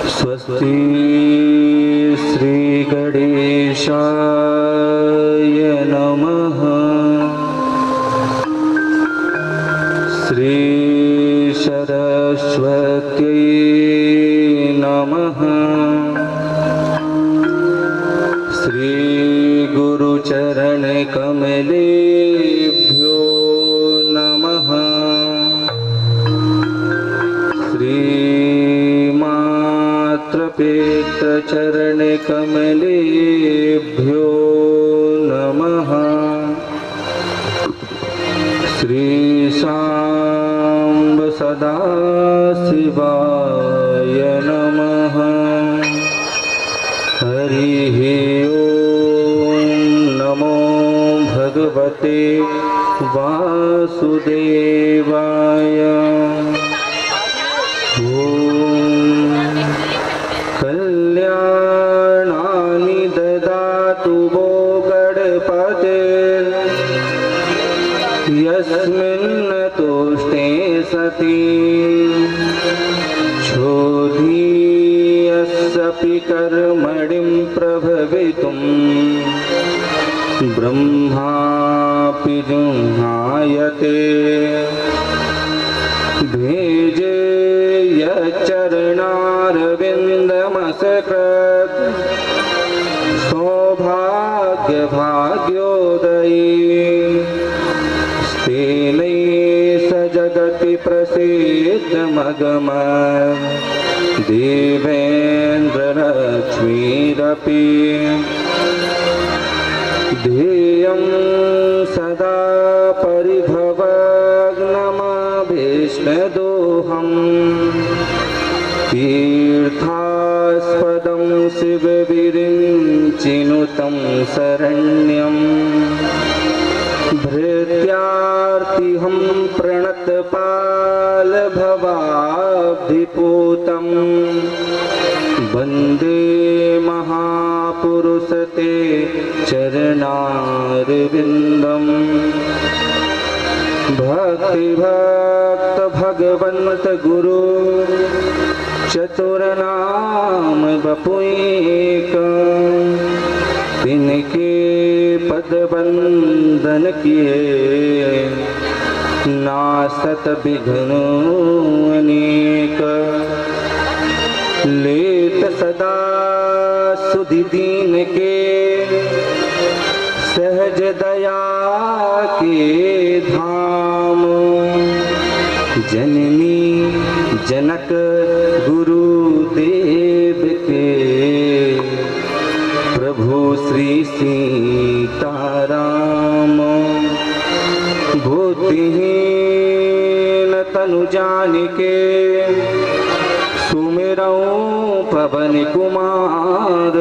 स्वस्ति श्री गणेशाय नमः। श्री सरस्वत्यै नमः। श्री गुरुचरण कमलेभ्यो नमः। श्री मातृपितृचरण कमलेभ्यो नमः। श्री सांब सदाशिवाय नमः। हरिः ओम नमो भगवते वासुदेवाय। ओम कल्याणानि ददातु वो गणपते यस्मिन् तुष्टे सति क्षोधीयस्यपि कर्मणिं प्रभवितुं ब्रह्मापि जुह्नायते। भेजे यच्चरणारविन्दमसकृत् सौभाग्यभाग्योदयी तेनै स जगति प्रसिद्धमगम देवेन्द्रलक्ष्मीरपि ध्येयं सदा परिभवग्नमभीष्टदोहम्। तीर्थास्पदं शिवविरिञ्चिनुतं शरण्यम् भृत्यार्तिहं प्रणतपालभवाब्धिपूतं वन्दे महापुरुषते चरणारविन्दम्। भक्तिभक्त भगवन्त गुरु चतुरनाम बपुएक तिनके पद बंदन किए नासत विघ्नो अनेक। लेत सदा सुधि दीन के सहज दया के धाम। जननी जनक गुरुदेव के प्रभु श्री सीताराम। बुद्धिहीन तनु जानिके सुमिरऊं पवन कुमार।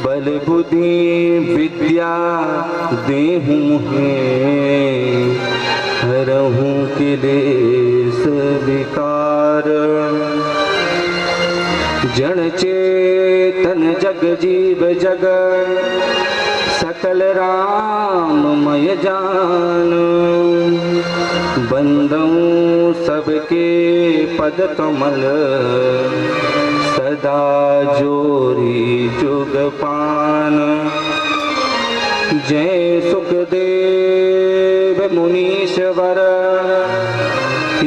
बल बुद्धि विद्या देहु मुहे हरहूं क्लेश विकार। जन चेतन जग जीव जग सकल राममय जान। बंदऊं सबके पद कमल सदा जोरी जुग पान। जय सुखदेव मुनीश्वर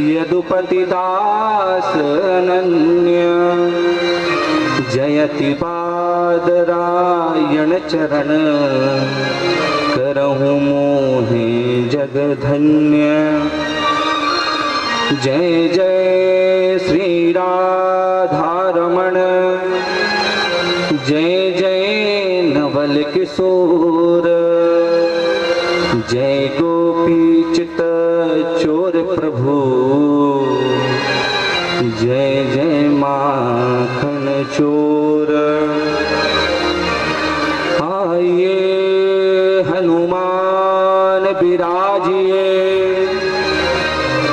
यदुपति दास अनन्य। जयति बादरायण चरण करहु मोहे जगधन्य। जय जय श्री राधारमण जय जय नवल किशोर। जय गोपी चित चोर प्रभु जय जय माखन चोर। आइए हनुमान विराजिए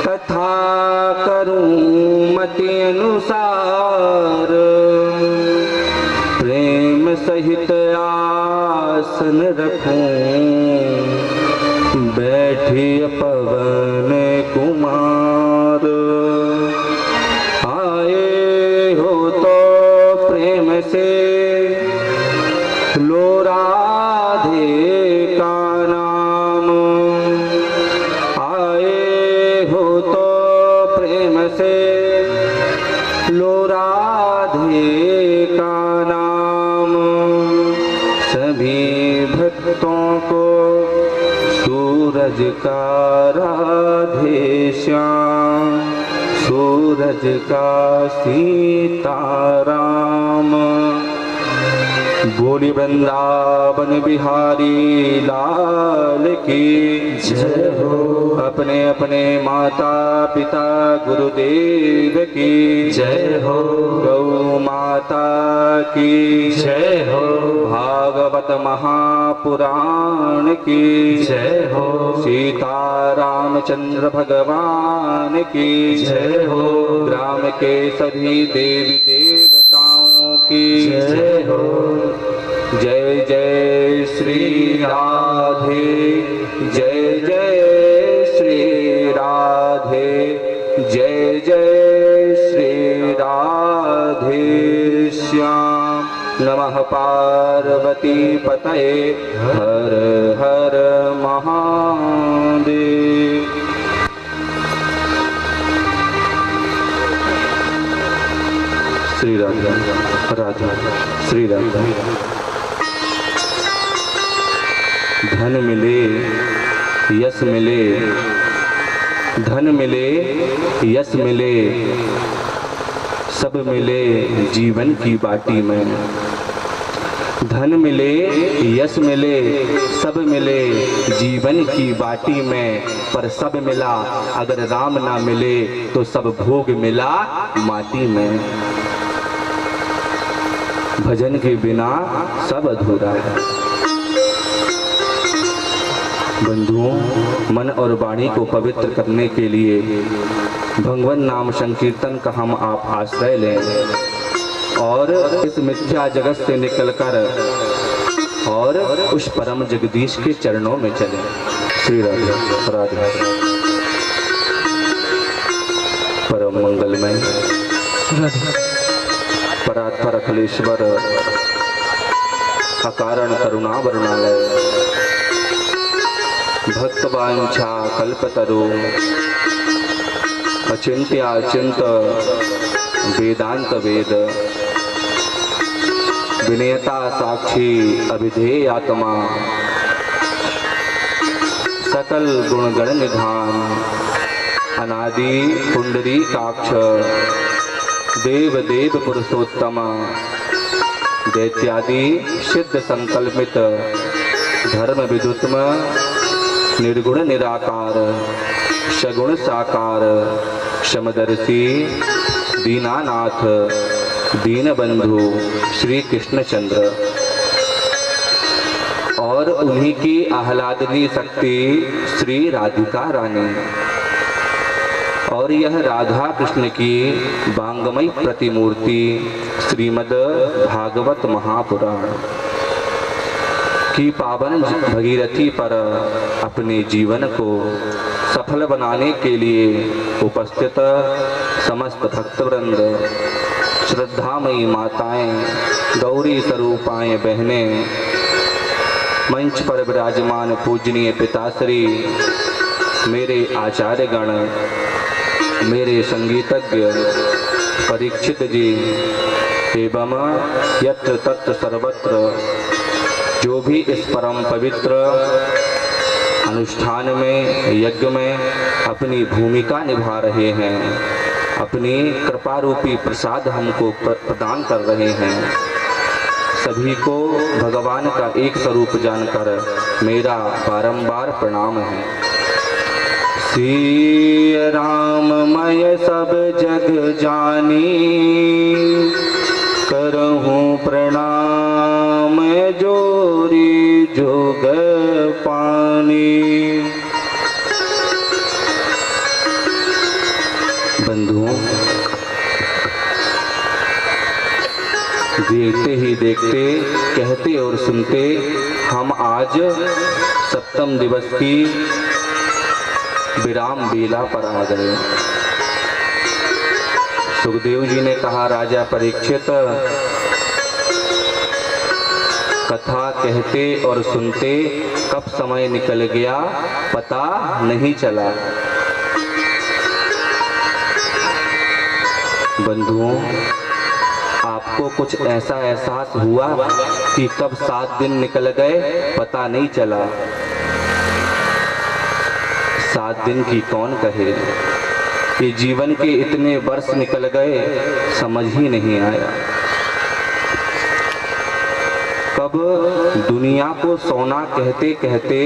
तथा करूं मति अनुसार। प्रेम सहित आसन रखूं बैठिए पवन कुमार। आए हो लो राधे का नाम सभी भक्तों को, सूरज का राधे श्याम, सूरज का सीताराम। बोली वृंदावन बिहारी लाल की जय हो। अपने अपने माता पिता गुरुदेव की जय हो। गौ माता की जय हो। भागवत महापुराण की जय हो। सीता रामचंद्र भगवान की जय हो। ग्राम के सभी देवी देवताओं की जय हो। जय जय श्री राधे, जय जय श्री राधे, जय जय श्री राधे श्याम। नमः पार्वती पतये, हर हर महादेव। श्री राधा राधा श्री राधा। धन मिले यश मिले, धन मिले यश मिले, सब मिले जीवन की बाटी में। धन मिले यश मिले, सब मिले जीवन की बाटी में। पर सब मिला अगर राम ना मिले, तो सब भोग मिला माटी में। भजन के बिना सब अधूरा है। बंधुओं, मन और वाणी को पवित्र करने के लिए भगवान नाम संकीर्तन का हम आप आश्रय लें और इस मिथ्या जगत से निकलकर और उस परम जगदीश के चरणों में चलें। श्री राधे राधे। परम मंगलमय परात्पर अखिलेश्वर अकारण करुणा वरुणालय भक्त वांछा कल्पतरु अचिंत्याचिंत वेदांत वेद विनयता साक्षी अभिधेय आत्मा सकल गुणगण निधान अनादि पुंडरी काक्ष देव देव पुरुषोत्तम दैत्यादि सिद्ध संकल्पित धर्म विदुत्म निर्गुण निराकार सगुण साकार समदर्शी दीनानाथ दीनबंधु श्री कृष्णचंद्र और उन्हीं की आह्लादनी शक्ति श्री राधिका रानी और यह राधा कृष्ण की वांगमयी प्रतिमूर्ति श्रीमद् भागवत महापुराण की पावन भगीरथी पर अपने जीवन को सफल बनाने के लिए उपस्थित समस्त भक्तवृंद, श्रद्धामयी माताएं, गौरी स्वरूपाएं बहनें, मंच पर विराजमान पूजनीय पिताश्री, मेरे आचार्यगण, मेरे संगीतज्ञ परीक्षित जी एवं यत्र तत्र सर्वत्र जो भी इस परम पवित्र अनुष्ठान में यज्ञ में अपनी भूमिका निभा रहे हैं, अपनी कृपा रूपी प्रसाद हमको प्रदान कर रहे हैं, सभी को भगवान का एक स्वरूप जानकर मेरा बारंबार प्रणाम है। श्री राममय सब जग जानी, करहूँ प्रणाम जोरी जोग पानी। बंधुओं, देखते ही देखते, कहते और सुनते हम आज सप्तम दिवस की विराम बेला पर आ गए। सुखदेव जी ने कहा, राजा परीक्षित, कथा कहते और सुनते कब समय निकल गया पता नहीं चला। बंधुओं, आपको कुछ ऐसा एहसास हुआ कि कब 7 दिन निकल गए पता नहीं चला। 7 दिन की कौन कहे, ये जीवन के इतने वर्ष निकल गए समझ ही नहीं आया। कब दुनिया को सोना कहते कहते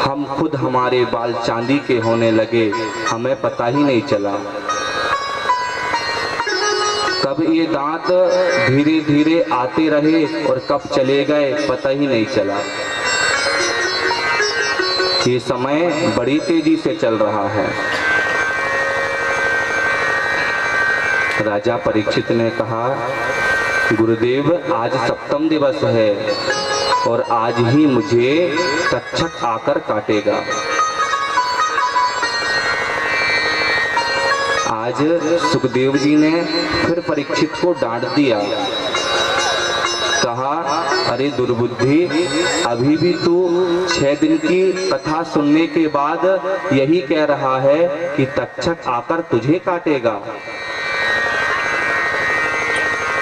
हम खुद हमारे बाल चांदी के होने लगे, हमें पता ही नहीं चला। कब ये दांत धीरे धीरे आते रहे और कब चले गए पता ही नहीं चला। ये समय बड़ी तेजी से चल रहा है। राजा परीक्षित ने कहा, गुरुदेव आज सप्तम दिवस है और आज ही मुझे तक्षक आकर काटेगा। आज सुखदेव जी ने फिर परीक्षित को डांट दिया। कहा, अरे दुर्बुद्धि, अभी भी तू 6 दिन की कथा सुनने के बाद यही कह रहा है कि तक्षक आकर तुझे काटेगा।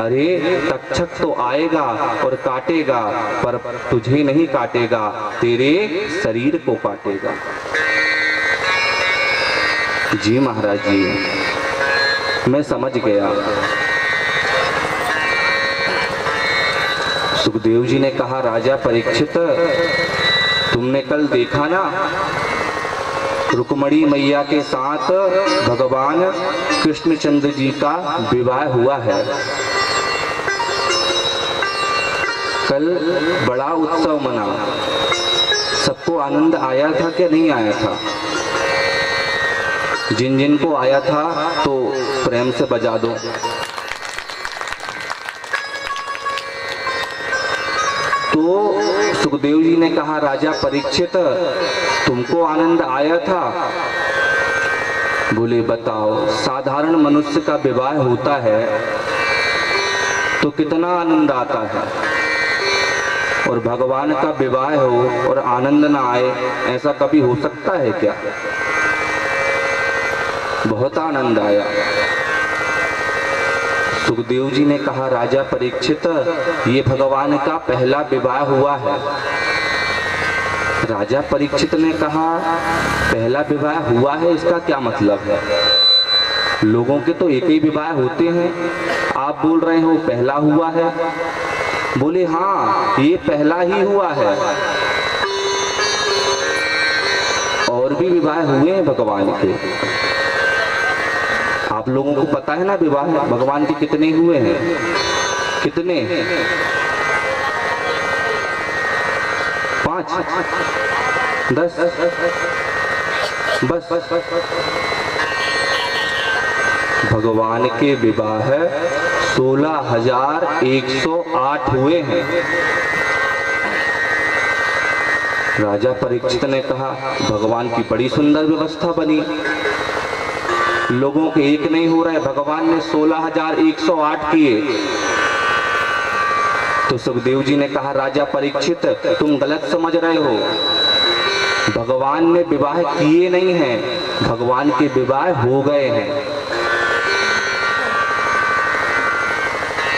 अरे तक्षक तो आएगा और काटेगा, पर तुझे नहीं काटेगा, तेरे शरीर को काटेगा। जी महाराज जी, मैं समझ गया। सुखदेव जी ने कहा, राजा परीक्षित, तुमने कल देखा ना, रुक्मणी मैया के साथ भगवान कृष्णचंद्र जी का विवाह हुआ है। कल बड़ा उत्सव मना, सबको आनंद आया था क्या नहीं आया था? जिन जिन को आया था तो प्रेम से बजा दो। तो सुखदेव जी ने कहा, राजा परीक्षित, तुमको आनंद आया था? बोले, बताओ, साधारण मनुष्य का विवाह होता है तो कितना आनंद आता है, और भगवान का विवाह हो और आनंद ना आए, ऐसा कभी हो सकता है क्या? बहुत आनंद आया। सुखदेव जी ने कहा, राजा परीक्षित, ये भगवान का पहला विवाह हुआ है। राजा परीक्षित ने कहा, पहला विवाह हुआ है, इसका क्या मतलब है? लोगों के तो एक ही विवाह होते हैं, आप बोल रहे हो पहला हुआ है। बोले, हाँ, ये पहला ही हुआ है, और भी विवाह हुए हैं भगवान के। आप लोगों को पता है ना विवाह भगवान के कितने हुए हैं? कितने? 5, 10, बस। भगवान के विवाह 16,108 हुए हैं। राजा परीक्षित ने कहा, भगवान की बड़ी सुंदर व्यवस्था बनी, लोगों के एक नहीं हो रहे, भगवान ने 16,108 किए। तो सुखदेव जी ने कहा, राजा परीक्षित, तुम गलत समझ रहे हो, भगवान ने विवाह किए नहीं हैं, भगवान के विवाह हो गए हैं।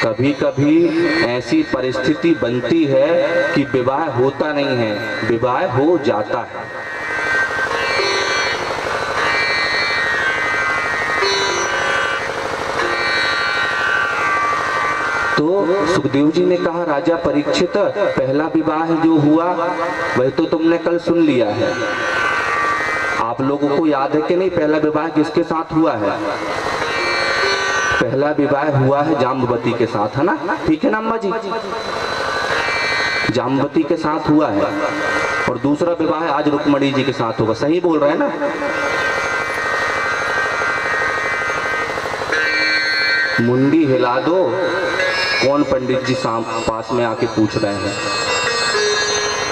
कभी कभी ऐसी परिस्थिति बनती है कि विवाह होता नहीं है, विवाह हो जाता है। तो सुखदेव जी ने कहा, राजा परीक्षित, पहला विवाह जो हुआ वही तो तुमने कल सुन लिया है। आप लोगों को याद है कि नहीं, पहला विवाह किसके साथ हुआ है? पहला विवाह हुआ है जाम्बवती के साथ, है ना? ठीक है ना अम्मा जी? जाम्बवती के साथ हुआ है, और दूसरा विवाह आज रुक्मणी जी के साथ होगा। सही बोल रहे हैं ना? मुंडी हिला दो, कौन पंडित जी पास में आके पूछ रहे हैं?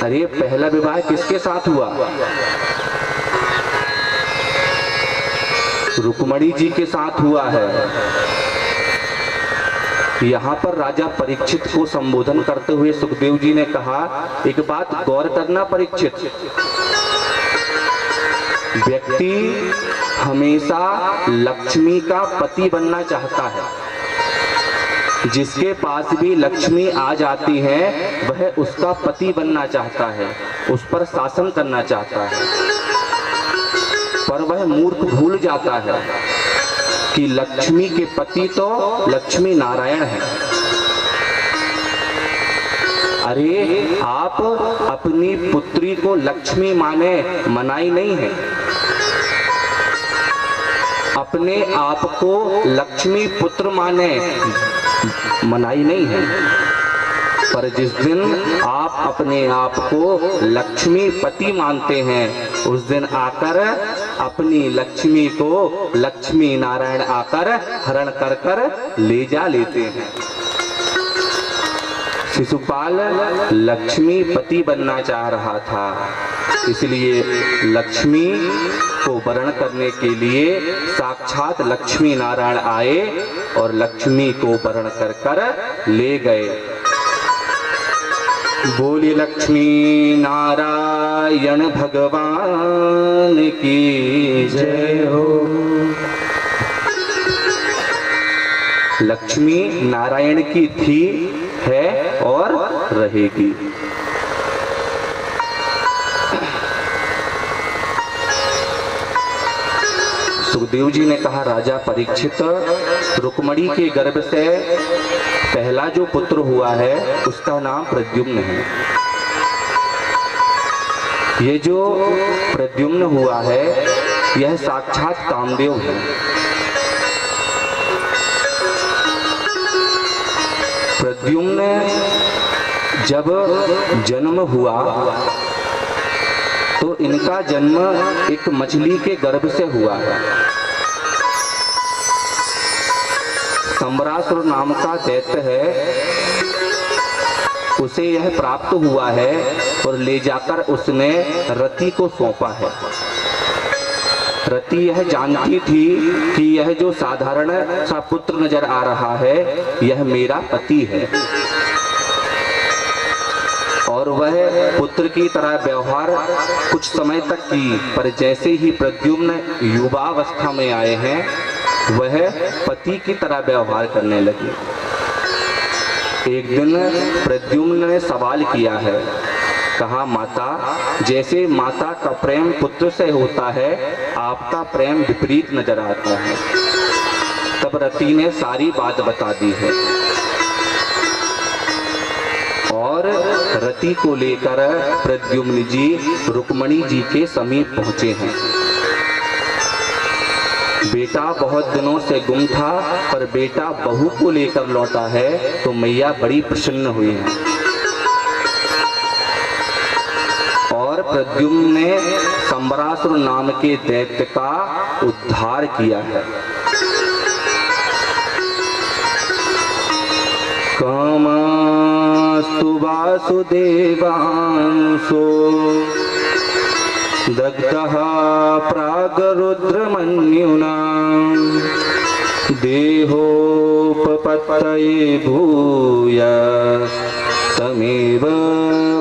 अरे पहला विवाह किसके साथ हुआ? रुक्मणी जी के साथ हुआ है। यहाँ पर राजा परीक्षित को संबोधन करते हुए सुखदेव जी ने कहा, एक बात गौर करना परीक्षित, व्यक्ति हमेशा लक्ष्मी का पति बनना चाहता है। जिसके पास भी लक्ष्मी आ जाती है वह उसका पति बनना चाहता है, उस पर शासन करना चाहता है। पर वह मूर्ख भूल जाता है कि लक्ष्मी के पति तो लक्ष्मी नारायण है। अरे आप अपनी पुत्री को लक्ष्मी माने, मनाई नहीं है। अपने आप को लक्ष्मी पुत्र माने, मनाई नहीं है। पर जिस दिन आप अपने आप को लक्ष्मी पति मानते हैं, उस दिन आकर अपनी लक्ष्मी को लक्ष्मी नारायण आकर हरण कर कर ले जा लेते हैं। शिशुपाल लक्ष्मी पति बनना चाह रहा था, इसलिए लक्ष्मी को वरण करने के लिए साक्षात लक्ष्मी नारायण आए और लक्ष्मी को वरण कर कर ले गए। बोली लक्ष्मी नारायण भगवान की जय हो। लक्ष्मी नारायण की थी, है और रहेगी। सुखदेव जी ने कहा, राजा परीक्षित, रुक्मणी के गर्भ से पहला जो पुत्र हुआ है उसका नाम प्रद्युम्न है। ये जो प्रद्युम्न हुआ है यह साक्षात कामदेव है। प्रद्युम्न जब जन्म हुआ तो इनका जन्म एक मछली के गर्भ से हुआ है। संबरासुर नाम का दैत्य है, उसे यह प्राप्त हुआ है और ले जाकर उसने रति को सौंपा है। रति यह जानती थी कि यह जो साधारण सा पुत्र नजर आ रहा है यह मेरा पति है, और वह पुत्र की तरह व्यवहार कुछ समय तक की। पर जैसे ही प्रद्युम्न युवावस्था में आए हैं वह पति की तरह व्यवहार करने लगे। एक दिन प्रद्युम्न ने सवाल किया है, कहा, माता, जैसे माता का प्रेम पुत्र से होता है आपका प्रेम विपरीत नजर आता है। तब रति ने सारी बात बता दी है और रति को लेकर प्रद्युम्न जी रुक्मणी जी के समीप पहुंचे हैं। बेटा बहुत दिनों से गुम था, पर बेटा बहू को लेकर लौटा है तो मैया बड़ी प्रसन्न हुई है। और प्रद्युम्न ने संबरासुर नाम के दैत्य का उद्धार किया है। कामस्तु वासुदेवांशो दग्धः प्रागरुद्रमन्युना देहोपपत्तये भूय तमेव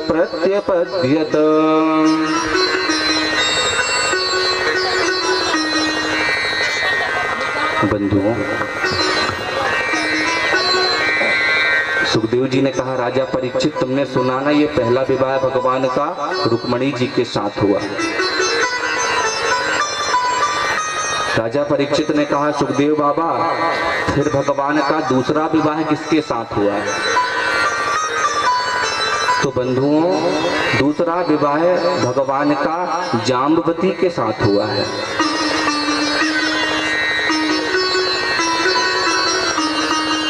प्रत्यपद्यत। बंधुओं, सुखदेव जी ने कहा, राजा परीक्षित, तुमने सुना ना, ये पहला विवाह भगवान का रुक्मणी जी के साथ हुआ। राजा परीक्षित ने कहा, सुखदेव बाबा, फिर भगवान का दूसरा विवाह किसके साथ हुआ? तो बंधुओं, दूसरा विवाह भगवान का जाम्बवती के साथ हुआ है।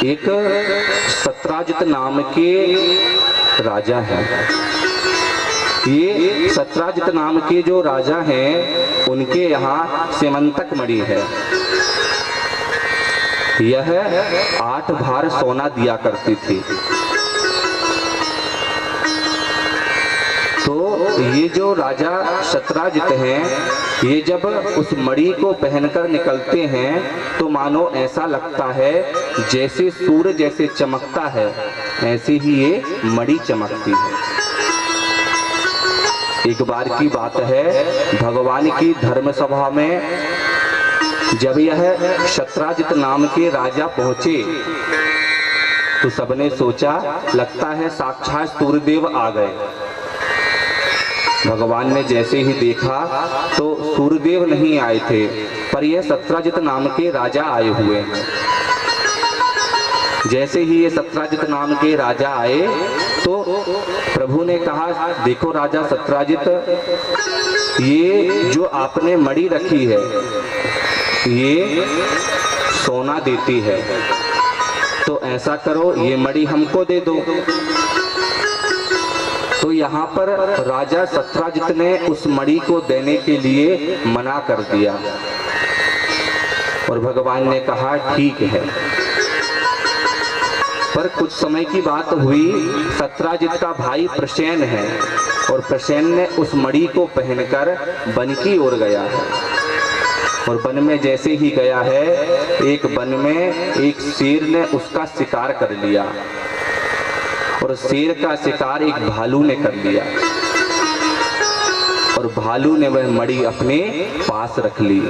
एक सत्राजित नाम के राजा हैं। ये सत्राजित नाम के जो राजा हैं उनके यहाँ सीमंतक मणि है। यह 8 भार सोना दिया करती थी। तो ये जो राजा सत्राजित हैं, ये जब उस मणि को पहनकर निकलते हैं तो मानो ऐसा लगता है जैसे सूर्य जैसे चमकता है, ऐसे ही ये मणि चमकती है। एक बार की बात है, भगवान की धर्म सभा में जब यह शत्राजित नाम के राजा पहुंचे तो सबने सोचा लगता है साक्षात सूर्यदेव आ गए। भगवान ने जैसे ही देखा तो सूर्यदेव नहीं आए थे, पर यह शत्राजित नाम के राजा आए हुए हैं। जैसे ही ये शत्राजित नाम के राजा आए तो प्रभु ने कहा, देखो राजा शत्राजित, ये जो आपने मणि रखी है ये सोना देती है, तो ऐसा करो ये मणि हमको दे दो। तो यहाँ पर राजा शत्राजित ने उस मणि को देने के लिए मना कर दिया और भगवान ने कहा ठीक है। पर कुछ समय की बात हुई, शत्राजित का भाई प्रसेन है और प्रसेन ने उस मणि को पहनकर वन की ओर गया है और वन में जैसे ही गया है, एक वन में एक शेर ने उसका शिकार कर लिया और शेर का शिकार एक भालू ने कर लिया और भालू ने वह मणि अपने पास रख ली।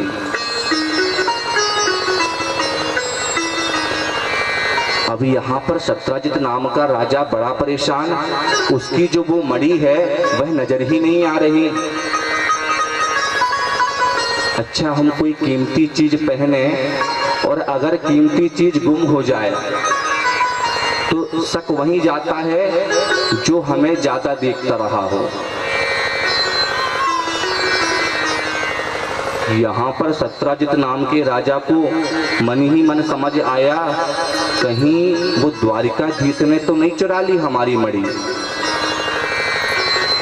अब यहाँ पर शत्राजित नाम का राजा बड़ा परेशान, उसकी जो वो मणि है वह नजर ही नहीं आ रही। अच्छा, हम कोई कीमती चीज पहने और अगर कीमती चीज गुम हो जाए तो शक वहीं जाता है जो हमें ज्यादा देखता रहा हो। यहाँ पर शत्राजित नाम के राजा को मन ही मन समझ आया, कहीं वो द्वारिकाधीश ने तो नहीं चुरा ली हमारी मणि,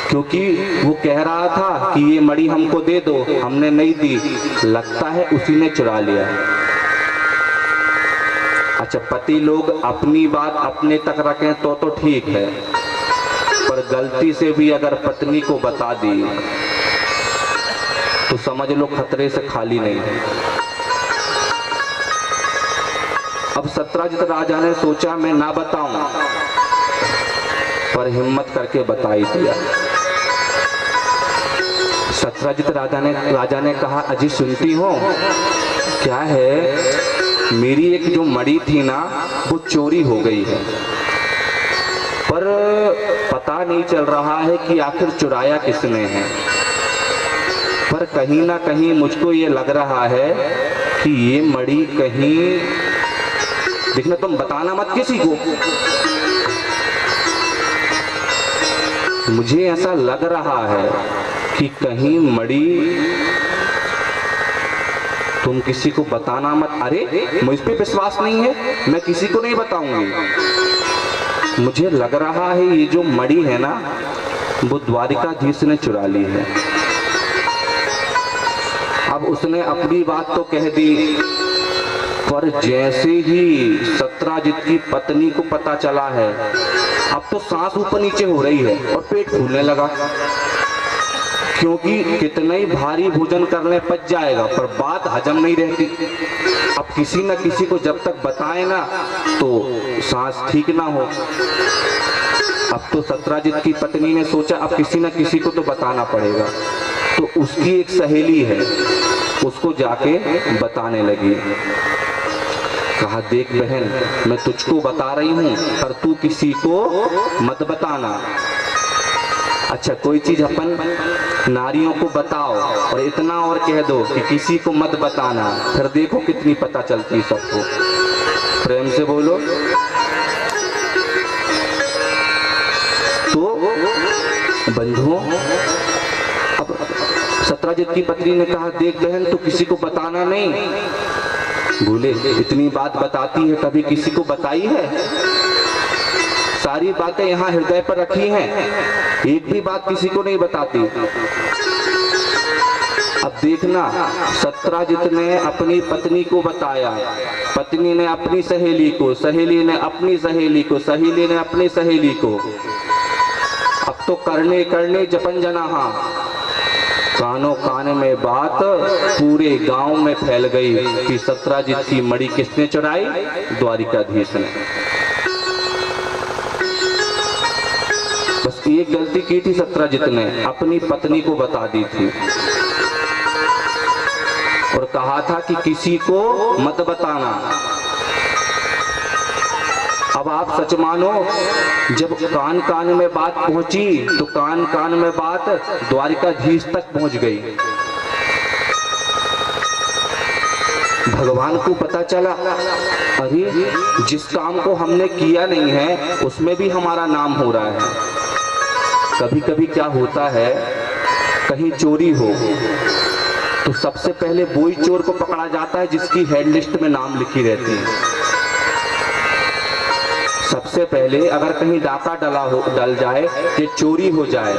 क्योंकि वो कह रहा था कि ये मणि हमको दे दो, हमने नहीं दी, लगता है उसी ने चुरा लिया। अच्छा, पति लोग अपनी बात अपने तक रखें तो ठीक है, पर गलती से भी अगर पत्नी को बता दी तो समझ लो खतरे से खाली नहीं है। अब शत्राजित राजा ने सोचा मैं ना बताऊं, पर हिम्मत करके बता ही दिया। शत्राजित राजा ने कहा, अजी सुनती हो क्या है, मेरी एक जो मणि थी ना वो चोरी हो गई है, पर पता नहीं चल रहा है कि आखिर चुराया किसने है, पर कहीं ना कहीं मुझको ये लग रहा है कि ये मणि कहीं, देखना तुम बताना मत किसी को, मुझे ऐसा लग रहा है कि कहीं मणि, तुम किसी को बताना मत। अरे मुझ पे विश्वास नहीं है, मैं किसी को नहीं बताऊंगी। मुझे लग रहा है ये जो मणि है ना वो द्वारिकाधीश ने चुरा ली है। अब उसने अपनी बात तो कह दी, पर जैसे ही शत्राजित की पत्नी को पता चला है, अब तो सांस ऊपर नीचे हो रही है और पेट फूलने लगा, क्योंकि कितना ही भारी भोजन करने पच जाएगा पर बात हजम नहीं रहती। अब किसी न किसी को जब तक बताए ना तो सांस ठीक ना हो। अब तो शत्राजित की पत्नी ने सोचा अब किसी न किसी को तो बताना पड़ेगा, तो उसकी एक सहेली है, उसको जाके बताने लगी। कहा, देख बहन, मैं तुझको बता रही हूँ पर तू किसी को मत बताना। अच्छा, कोई चीज अपन नारियों को बताओ और इतना और कह दो कि किसी को मत बताना, फिर देखो कितनी पता चलती सबको। प्रेम से बोलो। तो बंधुओं, अब शत्राजित की पत्नी ने कहा, देख बहन, तू किसी को बताना नहीं। बोले, इतनी बात बताती है, कभी किसी को बताई है? सारी बातें यहाँ हृदय पर रखी हैं, एक भी बात किसी को नहीं बताती। अब देखना, शत्राजित ने अपनी पत्नी को बताया, पत्नी ने अपनी सहेली को, सहेली ने अपनी सहेली को, सहेली ने अपनी सहेली को। अब तो करने करने जपन जनाहा, कानों कान में बात पूरे गांव में फैल गई कि शत्राजित की मणि किसने चुराई? द्वारिकाधीश ने। बस एक गलती की थी सत्यजित ने, अपनी पत्नी को बता दी थी और कहा था कि किसी को मत बताना। अब आप सच मानो, जब कान कान में बात पहुंची तो कान कान में बात द्वारिकाधीश तक पहुंच गई। भगवान को पता चला, अरे जिस काम को हमने किया नहीं है उसमें भी हमारा नाम हो रहा है। कभी कभी क्या होता है, कहीं चोरी हो तो सबसे पहले वही चोर को पकड़ा जाता है जिसकी हेड लिस्ट में नाम लिखी रहती है। सबसे पहले अगर कहीं डाका डल जाए, कि चोरी हो जाए,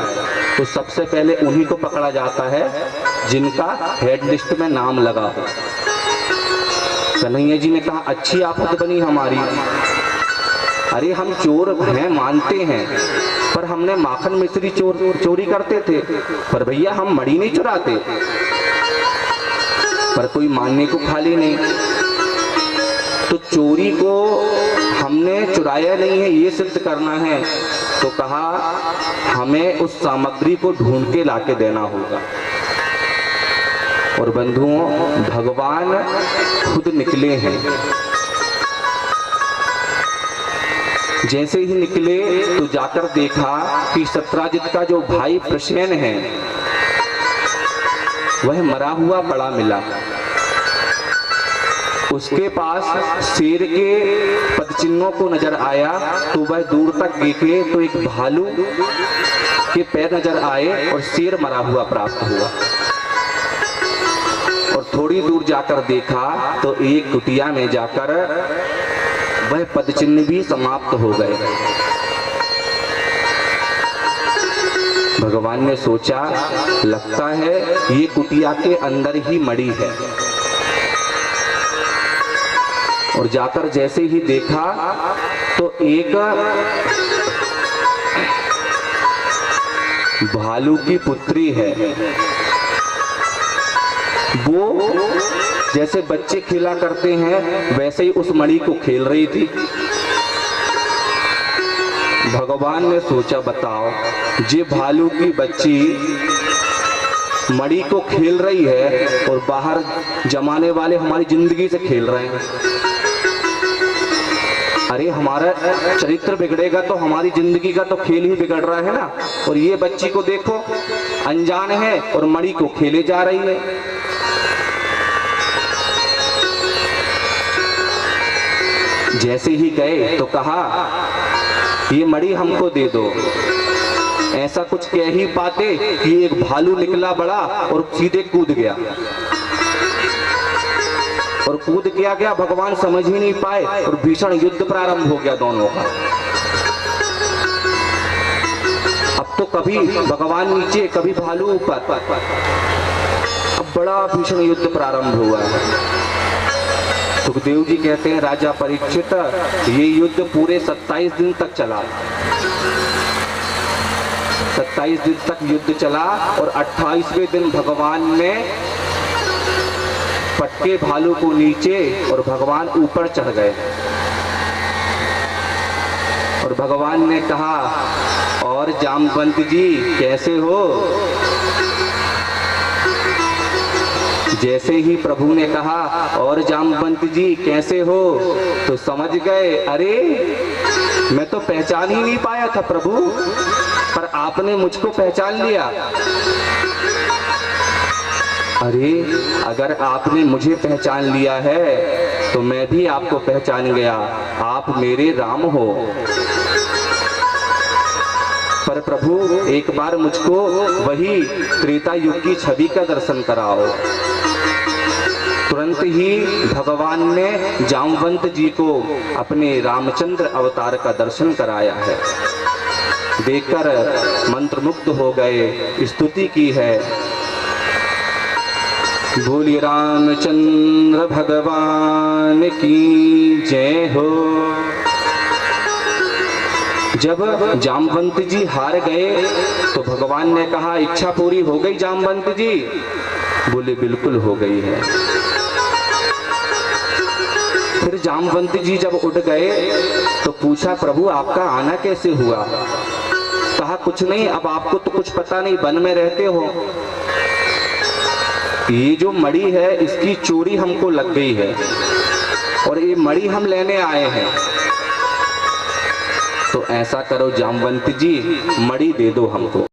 तो सबसे पहले उन्हीं को पकड़ा जाता है जिनका हेड लिस्ट में नाम लगा हो। कन्हैया जी ने कहा, अच्छी आफत बनी हमारी। अरे हम चोर हैं मानते हैं, पर हमने माखन मिश्री चोरी करते थे, पर भैया हम मड़ी नहीं चुराते। पर कोई मानने को खाली नहीं। तो चोरी को हमने चुराया नहीं है ये सिद्ध करना है, तो कहा हमें उस सामग्री को ढूंढ के लाके देना होगा। और बंधुओं, भगवान खुद निकले हैं। जैसे ही निकले तो जाकर देखा कि सत्यजित का जो भाई प्रसेन है वह मरा हुआ पड़ा मिला। उसके पास शेर के पदचिन्हों को नजर आया, तो वह दूर तक देखे तो एक भालू के पैर नजर आए और शेर मरा हुआ प्राप्त हुआ। और थोड़ी दूर जाकर देखा तो एक कुटिया में जाकर वह पदचिन्ह भी समाप्त हो गए। भगवान ने सोचा, लगता है ये कुटिया के अंदर ही मड़ी है। और जाकर जैसे ही देखा तो एक भालू की पुत्री है। वो जैसे बच्चे खेला करते हैं वैसे ही उस मणि को खेल रही थी। भगवान ने सोचा, बताओ, ये भालू की बच्ची मणि को खेल रही है और बाहर जमाने वाले हमारी जिंदगी से खेल रहे हैं। अरे हमारा चरित्र बिगड़ेगा तो हमारी जिंदगी का तो खेल ही बिगड़ रहा है ना। और ये बच्ची को देखो, अनजान है और मणि को खेले जा रही है। जैसे ही गए तो कहा, ये मणि हमको दे दो। ऐसा कुछ कह ही पाते कि एक भालू निकला बड़ा और सीधे कूद गया। और कूद गया भगवान समझ ही नहीं पाए और भीषण युद्ध प्रारंभ हो गया दोनों का। अब तो कभी भगवान नीचे, कभी भालू ऊपर। अब बड़ा भीषण युद्ध प्रारंभ हुआ है। सुखदेव जी कहते हैं, राजा परीक्षित, ये युद्ध पूरे 27 दिन तक चला। 27 दिन तक युद्ध चला और 28वें दिन भगवान ने पटके भालू को नीचे और भगवान ऊपर चढ़ गए। और भगवान ने कहा, और जामवंत जी कैसे हो? जैसे ही प्रभु ने कहा, और जामवंत जी कैसे हो, तो समझ गए, अरे मैं तो पहचान ही नहीं पाया था प्रभु, पर आपने मुझको पहचान लिया। अरे अगर आपने मुझे पहचान लिया है तो मैं भी आपको पहचान गया, आप मेरे राम हो। पर प्रभु एक बार मुझको वही त्रेता युग की छवि का दर्शन कराओ। तुरंत ही भगवान ने जामवंत जी को अपने रामचंद्र अवतार का दर्शन कराया है। देखकर मंत्रमुग्ध हो गए, स्तुति की है, बोलिए रामचंद्र भगवान की जय हो। जब जामवंत जी हार गए तो भगवान ने कहा, इच्छा पूरी हो गई जामवंत जी? बोले बिल्कुल हो गई है। फिर जामवंत जी जब उठ गए तो पूछा, प्रभु आपका आना कैसे हुआ? कहा कुछ नहीं, अब आपको तो कुछ पता नहीं, वन में रहते हो, ये जो मणि है इसकी चोरी हमको लग गई है और ये मणि हम लेने आए हैं। तो ऐसा करो जामवंत जी, मणि दे दो हमको।